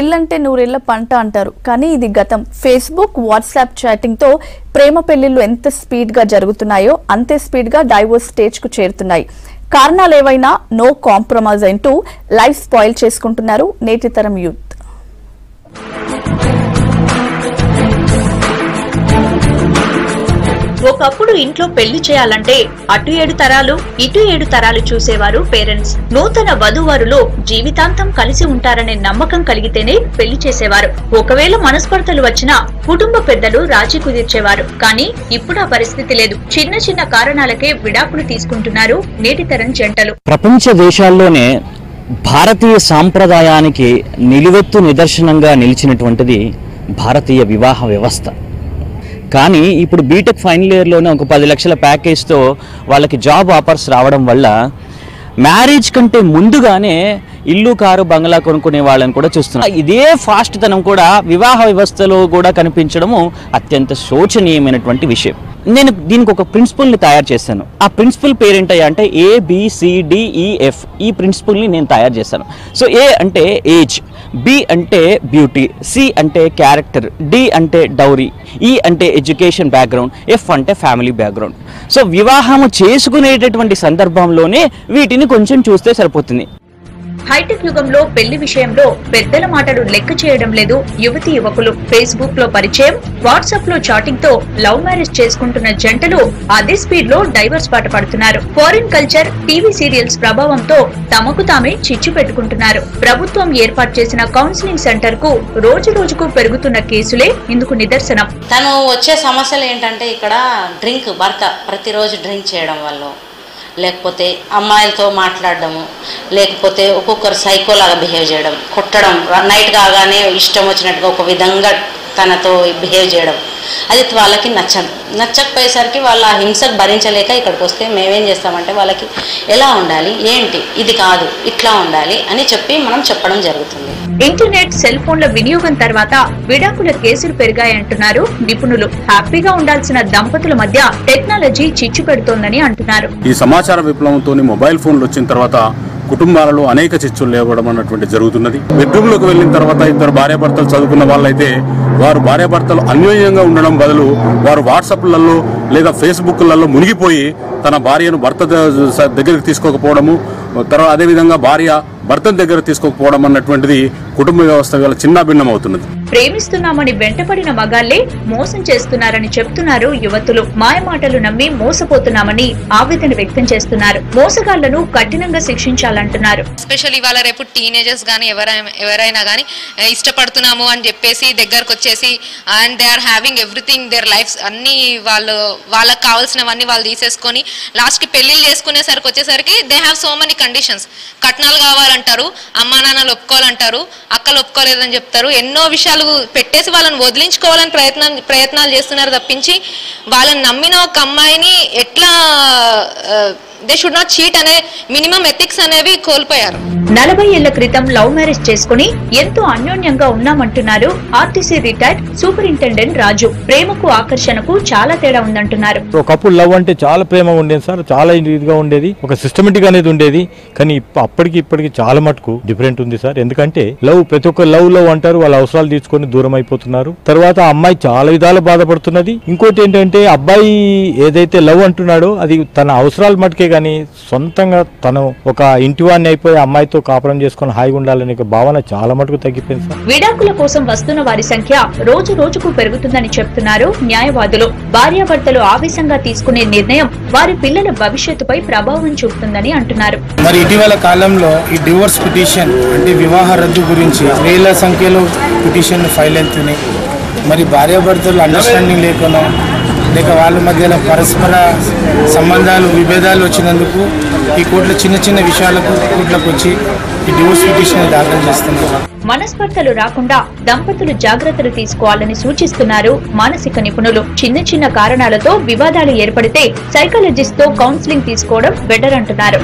పెళ్ళంటే నూరేళ్ల పంట అంటారు, కానీ ఇది గతం. ఫేస్బుక్, వాట్సాప్ చాటింగ్ తో ప్రేమ పెళ్లిళ్లు ఎంత స్పీడ్ గా జరుగుతున్నాయో అంతే స్పీడ్ గా డైవోర్స్ స్టేజ్ కు చేరుతున్నాయి. కారణాలు ఏవైనా నో కాంప్రమైజ్ అంటూ లైఫ్ స్పాయిల్ చేసుకుంటున్నారు నేటి తరం యూత్. ఒకప్పుడు ఇంట్లో పెళ్లి చేయాలంటే అటు 7 తరాలు ఇటు 7 తరాలు చూసేవారు పేరెంట్స్. నూతన వధూవరులు జీవితాంతం కలిసి ఉంటారనే నమ్మకం కలిగితేనే పెళ్లి చేసేవారు. ఒకవేళ మనస్పర్ధలు వచ్చినా కుటుంబ పెద్దలు రాజీ కుదిర్చేవారు. కానీ ఇప్పుడు ఆ పరిస్థితి లేదు. చిన్న చిన్న కారణాలకే విడాకులు తీసుకుంటున్నారు నేటి తరం జంటలు. ప్రపంచ దేశాల్లోనే భారతీయ సాంప్రదాయానికి నిలువెత్తు నిదర్శనంగా నిలిచినటువంటిది భారతీయ వివాహ వ్యవస్థ. కానీ ఇప్పుడు బీటెక్ ఫైనల్ ఇయర్లోనే ఒక 10 లక్షల ప్యాకేజ్తో వాళ్ళకి జాబ్ ఆఫర్స్ రావడం వల్ల మ్యారేజ్ కంటే ముందుగానే ఇల్లు, కారు, బంగ్లా కొనుక్కునే వాళ్ళని కూడా చూస్తున్నాం. ఇదే ఫాస్ట్ తనం కూడా వివాహ వ్యవస్థలో కూడా కనిపించడము అత్యంత శోచనీయమైనటువంటి విషయం. నేను దీనికి ఒక ప్రిన్సిపల్ని తయారు చేశాను. ఆ ప్రిన్సిపల్ పేరేంటయ్యా అంటే ABCDEF. ఈ ప్రిన్సిపల్ని నేను తయారు చేశాను. సో ఏ అంటే ఏజ్, బి అంటే బ్యూటీ, సి అంటే క్యారెక్టర్, డి అంటే డౌరీ, ఈ అంటే ఎడ్యుకేషన్ బ్యాక్గ్రౌండ్, ఎఫ్ అంటే ఫ్యామిలీ బ్యాక్గ్రౌండ్. సో వివాహము చేసుకునేటటువంటి సందర్భంలోనే వీటిని కొంచెం చూస్తే సరిపోతుంది. హైటెక్ యుగంలో పెళ్లి విషయంలో పెద్దల మాటలు లెక్క చేయడం లేదు యువతి యువకులు. ఫేస్బుక్ లో పరిచయం, వాట్సాప్ లో చాటింగ్ తో లవ్ మ్యారేజ్ చేసుకుంటున్న జంటలు అదే స్పీడ్ లో డైవర్స్ బాట పడుతున్నారు. ఫారిన్ కల్చర్, టీవీ సీరియల్స్ ప్రభావంతో తమకు తామే చిచ్చు పెట్టుకుంటున్నారు. ప్రభుత్వం ఏర్పాటు చేసిన కౌన్సిలింగ్ సెంటర్ కు రోజు రోజుకు పెరుగుతున్న కేసులే ఇందుకు నిదర్శనం. తను వచ్చే సమస్యలు ఏంటంటే ఇక్కడ భర్త ప్రతిరోజు డ్రింక్ చేయడం వల్ల, లేకపోతే అమ్మాయిలతో మాట్లాడడము, లేకపోతే ఒక్కొక్కరు సైకోలాగా బిహేవ్ చేయడం, కొట్టడం, నైట్ కాగానే ఇష్టం వచ్చినట్టుగా ఒక విధంగా తనతో బిహేవ్ చేయడం, అది వాళ్ళకి నచ్చకపోయేసరికి వాళ్ళ హింసకు భరించలేక ఇక్కడికి వస్తే మేమేం చేస్తామంటే వాళ్ళకి ఎలా ఉండాలి, ఏంటి, ఇది కాదు ఇట్లా ఉండాలి అని చెప్పి మనం చెప్పడం జరుగుతుంది. ఇంటర్నెట్, సెల్ ఫోన్ల వినియోగం తర్వాత విడాకుల కేసులు పెరిగాయంటున్నారు నిపుణులు. హ్యాపీగా ఉండాల్సిన దంపతుల మధ్య టెక్నాలజీ చిచ్చు పెడుతోందని అంటున్నారు. ఈ సమాచార విప్లవంతో మొబైల్ ఫోన్లు వచ్చిన తర్వాత కుటుంబాలలో అనేక చిచ్చులు లేవడం అన్నటువంటి జరుగుతున్నది. బెడ్రూమ్లోకి వెళ్ళిన తర్వాత ఇద్దరు భార్యాభర్తలు చదువుకున్న వాళ్ళైతే వారు భార్యాభర్తలు అన్యోన్యంగా ఉండడం బదులు వారు వాట్సాప్లలో లేదా ఫేస్బుక్లలో మునిగిపోయి తన భార్యను భర్త దగ్గరికి తీసుకోకపోవడము, తర్వాత అదేవిధంగా భార్య భర్తను దగ్గర తీసుకోకపోవడం అన్నటువంటిది కుటుంబ వ్యవస్థ వల్ల చిన్న భిన్నం అవుతున్నది. ప్రేమిస్తున్నామని వెంటపడిన మగాళ్లే మోసం చేస్తున్నారని చెప్తున్నారు యువతులు. మాయమాటలు నమ్మి మోసపోతున్నామని ఆవేదన వ్యక్తం చేస్తున్నారు. మోసగాళ్లను కఠినంగా శిక్షించాలంటున్నారు. ఎస్పెషల్లీ ఇవాళ రేపు టీనేజర్స్ గానీ ఎవరైనా గానీ ఇష్టపడుతున్నాము అని చెప్పేసి దగ్గరకు వచ్చేసి and they are having everything their lives అన్ని వాళ్ళకి కావాల్సినవన్నీ వాళ్ళు తీసేసుకొని లాస్ట్ కి పెళ్లిళ్ళు చేసుకునేసరికి వచ్చేసరికి they have so many conditions. కట్నాలు కావాలంటారు, అమ్మా నాన్నలు ఒప్పుకోవాలంటారు, అక్కలు ఒప్పుకోలేదని చెప్తారు. ఎన్నో విషయాలు పెట్టేసి వాళ్ళని వదిలించుకోవాలని ప్రయత్నాలు చేస్తున్నారు తప్పించి వాళ్ళని నమ్మిన ఒక అమ్మాయిని ఎట్లా దే షుడ్ నాట్ చీట్ అనే మినిమం ఎథిక్స్ అనేవి కోల్పోయారు. 40 ఏళ్ల క్రితం లవ్ మ్యారేజ్ చేసుకుని ఎంతో అన్యోన్యంగా ఉన్నామంటున్నారు ఆర్టీసీ రిటైర్డ్ సూపరింటెండెంట్ రాజు. ప్రేమకు ఆకర్షణకు చాలా తేడా ఉందంటున్నారు. ఒకప్పుడు లవ్ అంటే చాలా ప్రేమగా ఉండేది సార్, చాలా ఇదిగా ఉండేది, ఒక సిస్టమేటిక్ అనేది ఉండేది. కానీ అప్పటికి ఇప్పటికి చాలా మటుకు డిఫరెంట్ ఉంది సార్. ఎందుకంటే లవ్ ప్రతి ఒక్క లవ్ అంటారు, వాళ్ళ అవసరాలు తీసుకొని దూరం అయిపోతున్నారు. తర్వాత అమ్మాయి చాలా విధాలు బాధపడుతున్నది. ఇంకోటి ఏంటంటే అబ్బాయి ఏదైతే లవ్ అంటున్నాడో అది తన అవసరాలు మటుకే గానీ సొంతంగా తను ఒక ఇంటివాన్ని అయిపోయి అమ్మాయితో కాపురం చేసుకుని హాయిగా ఉండాలనే భావన చాలా మటుకు తగ్గిపోయింది సార్. విడాకుల కోసం వస్తున్న వారి సంఖ్య రోజు రోజుకు పెరుగుతుందని చెప్తున్నారు న్యాయవాదులు. భార్యాభర్తలు ఆవేశంగా తీసుకునే నిర్ణయం వారి పిల్లల భవిష్యత్తుపై ప్రభావం చూపుతుందని అంటున్నారు. మరి ఇటీవల కాలంలో ఈ డివోర్స్ పిటిషన్ అంటే వివాహ రద్దు గురించి వేల సంఖ్యలో పిటిషన్ ఫైల్ అవుతున్నాయి. మరి భార్యాభర్తలు అండర్స్టాండింగ్ లేకుండా లేక వాళ్ళ మధ్యలో పరస్పర సంబంధాలు విభేదాలు వచ్చినందుకు ఈ కోర్టులో చిన్న చిన్న విషయాలకు కోర్టులకు వచ్చి ఈ డివోర్స్ పిటిషన్ దాఖలు చేస్తున్నారు. మనస్పర్ధలు రాకుండా దంపతులు జాగ్రత్తలు తీసుకోవాలని సూచిస్తున్నారు మానసిక నిపుణులు. చిన్న చిన్న కారణాలతో వివాదాలు ఏర్పడితే సైకాలజిస్ట్ తో కౌన్సిలింగ్ తీసుకోవడం బెటర్ అంటున్నారు.